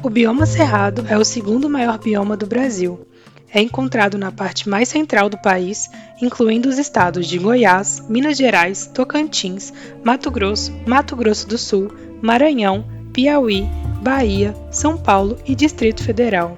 O bioma cerrado é o segundo maior bioma do Brasil. É encontrado na parte mais central do país, incluindo os estados de Goiás, Minas Gerais, Tocantins, Mato Grosso do Sul, Maranhão, Piauí, Bahia, São Paulo e Distrito Federal.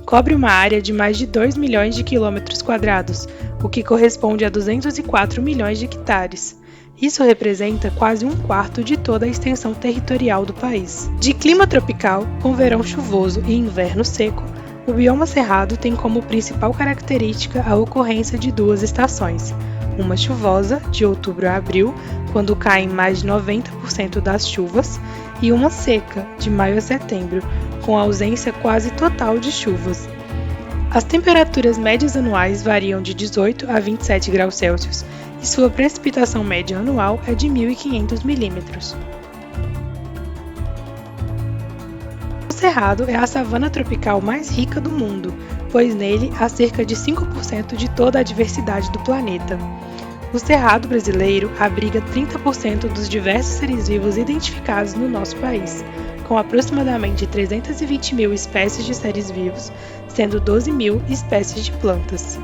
Cobre uma área de mais de 2 milhões de quilômetros quadrados, o que corresponde a 204 milhões de hectares. Isso representa quase um quarto de toda a extensão territorial do país. De clima tropical, com verão chuvoso e inverno seco, o bioma cerrado tem como principal característica a ocorrência de duas estações, uma chuvosa, de outubro a abril, quando caem mais de 90% das chuvas, e uma seca, de maio a setembro, com ausência quase total de chuvas. As temperaturas médias anuais variam de 18 a 27 graus Celsius e sua precipitação média anual é de 1.500 milímetros. O Cerrado é a savana tropical mais rica do mundo, pois nele há cerca de 5% de toda a diversidade do planeta. O Cerrado brasileiro abriga 30% dos diversos seres vivos identificados no nosso país, com aproximadamente 320 mil espécies de seres vivos, sendo 12 mil espécies de plantas.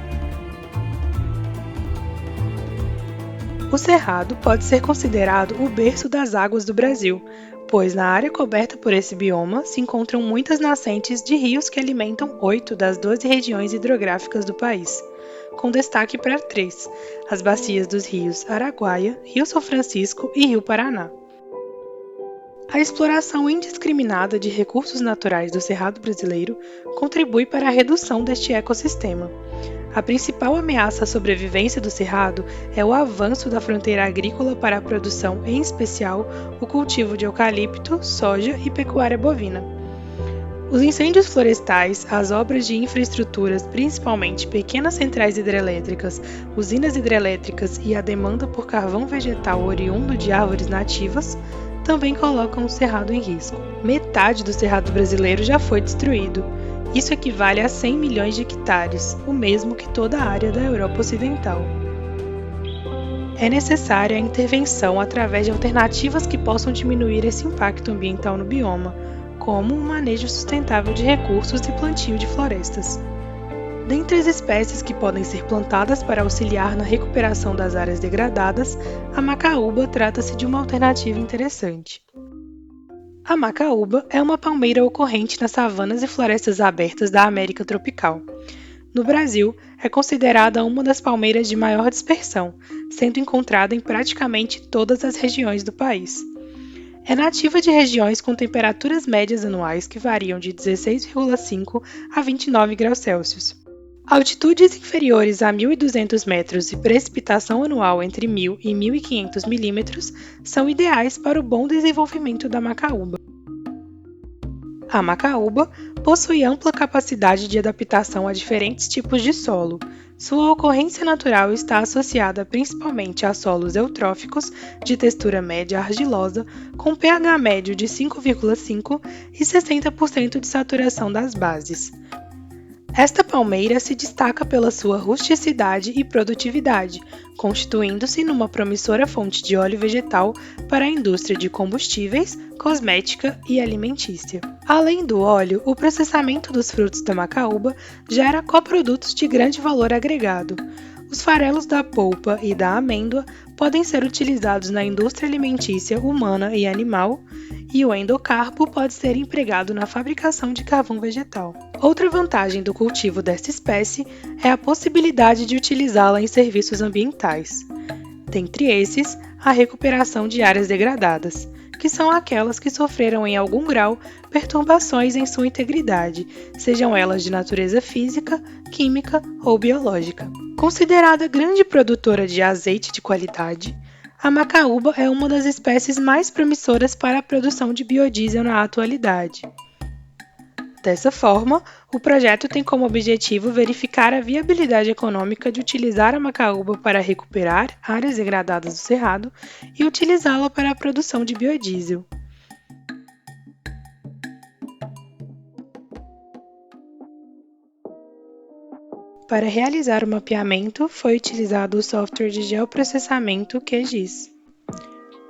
O Cerrado pode ser considerado o berço das águas do Brasil, pois na área coberta por esse bioma se encontram muitas nascentes de rios que alimentam 8 das 12 regiões hidrográficas do país, com destaque para 3, as bacias dos rios Araguaia, Rio São Francisco e Rio Paraná. A exploração indiscriminada de recursos naturais do Cerrado brasileiro contribui para a redução deste ecossistema. A principal ameaça à sobrevivência do Cerrado é o avanço da fronteira agrícola para a produção, em especial, o cultivo de eucalipto, soja e pecuária bovina. Os incêndios florestais, as obras de infraestruturas, principalmente pequenas centrais hidrelétricas, usinas hidrelétricas e a demanda por carvão vegetal oriundo de árvores nativas, também colocam o Cerrado em risco. Metade do Cerrado brasileiro já foi destruído. Isso equivale a 100 milhões de hectares, o mesmo que toda a área da Europa Ocidental. É necessária a intervenção através de alternativas que possam diminuir esse impacto ambiental no bioma, como o manejo sustentável de recursos e plantio de florestas. Dentre as espécies que podem ser plantadas para auxiliar na recuperação das áreas degradadas, a macaúba trata-se de uma alternativa interessante. A macaúba é uma palmeira ocorrente nas savanas e florestas abertas da América tropical. No Brasil, é considerada uma das palmeiras de maior dispersão, sendo encontrada em praticamente todas as regiões do país. É nativa de regiões com temperaturas médias anuais que variam de 16,5 a 29 graus Celsius. Altitudes inferiores a 1.200 metros e precipitação anual entre 1.000 e 1.500 milímetros são ideais para o bom desenvolvimento da macaúba. A macaúba possui ampla capacidade de adaptação a diferentes tipos de solo. Sua ocorrência natural está associada principalmente a solos eutróficos de textura média argilosa, com pH médio de 5,5 e 60% de saturação das bases. Esta palmeira se destaca pela sua rusticidade e produtividade, constituindo-se numa promissora fonte de óleo vegetal para a indústria de combustíveis, cosmética e alimentícia. Além do óleo, o processamento dos frutos da macaúba gera coprodutos de grande valor agregado. Os farelos da polpa e da amêndoa podem ser utilizados na indústria alimentícia humana e animal, e o endocarpo pode ser empregado na fabricação de carvão vegetal. Outra vantagem do cultivo desta espécie é a possibilidade de utilizá-la em serviços ambientais. Dentre esses, a recuperação de áreas degradadas, que são aquelas que sofreram em algum grau perturbações em sua integridade, sejam elas de natureza física, química ou biológica. Considerada grande produtora de azeite de qualidade, a macaúba é uma das espécies mais promissoras para a produção de biodiesel na atualidade. Dessa forma, o projeto tem como objetivo verificar a viabilidade econômica de utilizar a macaúba para recuperar áreas degradadas do cerrado e utilizá-la para a produção de biodiesel. Para realizar o mapeamento, foi utilizado o software de geoprocessamento QGIS.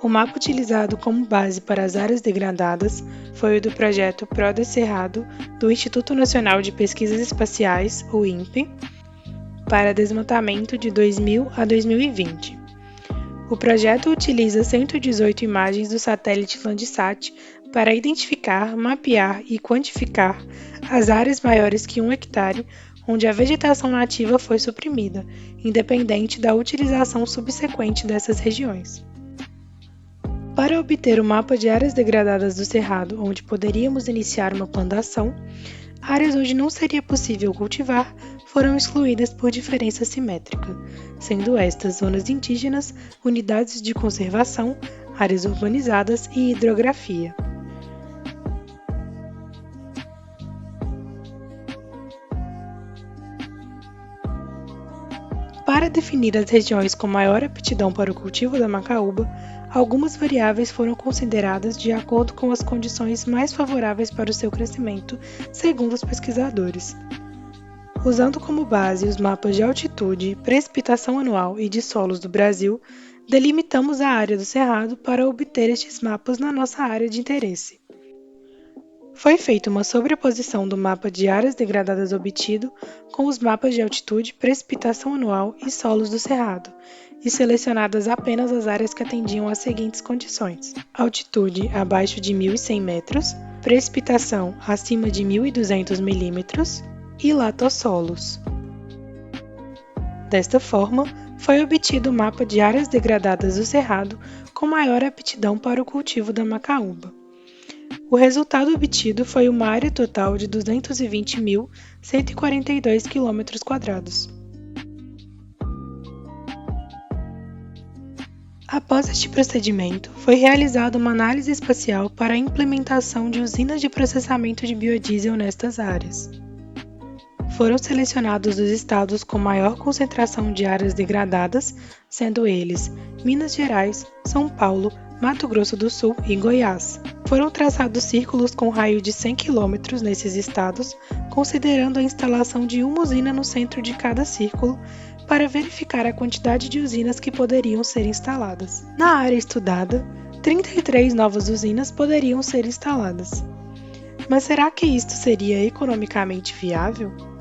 O mapa utilizado como base para as áreas degradadas foi o do projeto PRODES Cerrado do Instituto Nacional de Pesquisas Espaciais, o INPE, para desmatamento de 2000 a 2020. O projeto utiliza 118 imagens do satélite Landsat para identificar, mapear e quantificar as áreas maiores que 1 hectare onde a vegetação nativa foi suprimida, independente da utilização subsequente dessas regiões. Para obter o mapa de áreas degradadas do Cerrado, onde poderíamos iniciar uma plantação, áreas onde não seria possível cultivar foram excluídas por diferença simétrica, sendo estas zonas indígenas, unidades de conservação, áreas urbanizadas e hidrografia. Para definir as regiões com maior aptidão para o cultivo da macaúba, algumas variáveis foram consideradas de acordo com as condições mais favoráveis para o seu crescimento, segundo os pesquisadores. Usando como base os mapas de altitude, precipitação anual e de solos do Brasil, delimitamos a área do Cerrado para obter estes mapas na nossa área de interesse. Foi feita uma sobreposição do mapa de áreas degradadas obtido com os mapas de altitude, precipitação anual e solos do Cerrado, e selecionadas apenas as áreas que atendiam às seguintes condições: altitude abaixo de 1.100 metros, precipitação acima de 1.200 milímetros e latossolos. Desta forma, foi obtido o mapa de áreas degradadas do Cerrado com maior aptidão para o cultivo da macaúba. O resultado obtido foi uma área total de 220.142 km². Após este procedimento, foi realizada uma análise espacial para a implementação de usinas de processamento de biodiesel nestas áreas. Foram selecionados os estados com maior concentração de áreas degradadas, sendo eles Minas Gerais, São Paulo, Mato Grosso do Sul e Goiás. Foram traçados círculos com raio de 100 km nesses estados, considerando a instalação de uma usina no centro de cada círculo, para verificar a quantidade de usinas que poderiam ser instaladas. Na área estudada, 33 novas usinas poderiam ser instaladas. Mas será que isto seria economicamente viável?